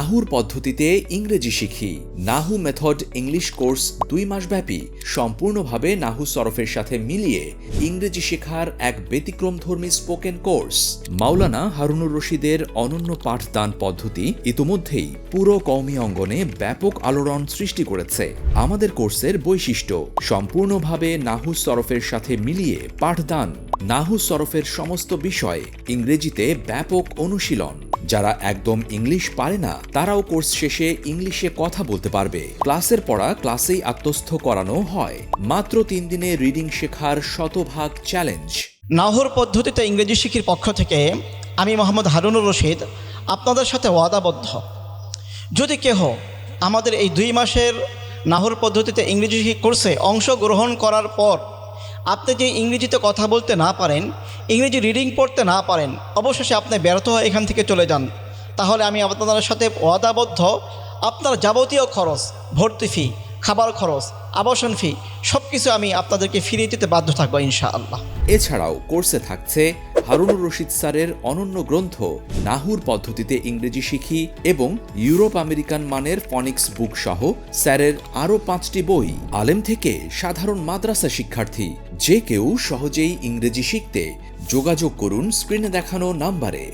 নাহুর পদ্ধতিতে ইংরেজি শিখি। নাহু মেথড ইংলিশ কোর্স 2 মাসব্যাপী সম্পূর্ণভাবে নাহু সরফের সাথে মিলিয়ে ইংরেজি শেখার এক ব্যতিক্রমধর্মী স্পোকেন কোর্স। মাওলানা হারুনুর রশিদের অনন্য পাঠদান পদ্ধতি ইতোমধ্যেই পুরো কওমি অঙ্গনে ব্যাপক আলোড়ন সৃষ্টি করেছে। আমাদের কোর্সের বৈশিষ্ট্য সম্পূর্ণভাবে নাহু সরফের সাথে মিলিয়ে পাঠদান, নাহু সরফের সমস্ত বিষয় ইংরেজিতে ব্যাপক অনুশীলন। যারা একদম ইংলিশ পারে না তারাও কোর্স শেষে ইংলিশে কথা বলতে পারবে। ক্লাসের পড়া ক্লাসেই আত্মস্থ করানো হয়। মাত্র 3 দিনে রিডিং শেখার শতভাগ চ্যালেঞ্জ। নাহুর পদ্ধতিতে ইংরেজি শিখির পক্ষ থেকে আমি মোহাম্মদ হারুনুর রশিদ আপনাদের সাথে ওয়াদাবদ্ধ, যদি কেহ আমাদের এই 2 মাসের নাহুর পদ্ধতিতে ইংরেজি শিক্ষা কোর্সে অংশগ্রহণ করার পর আপনি যে ইংরেজিতে কথা বলতে না পারেন, ইংরেজি রিডিং পড়তে না পারেন, অবশেষে আপনি ব্যর্থ হয়ে এখান থেকে চলে যান, তাহলে আমি আপনাদের সাথে ওয়াদাবদ্ধ আপনার যাবতীয় খরচ, ভর্তি ফি, খাবার খরচ, আবাসন ফি সব কিছু আমি আপনাদেরকে ফিরিয়ে দিতে বাধ্য থাকবো ইনশাআল্লাহ। এছাড়াও কোর্সে থাকছে হারুনুর রশিদ স্যারের অনন্য গ্রন্থ নাহুর পদ্ধতিতে ইংরেজি শিখি এবং ইউরোপ আমেরিকান মানের ফনিক্স বুক সহ স্যারের আরও 5টি বই। আলেম থেকে সাধারণ মাদ্রাসা শিক্ষার্থী যে কেউ সহজেই ইংরেজি শিখতে যোগাযোগ করুন স্ক্রিনে দেখানো নাম্বারে।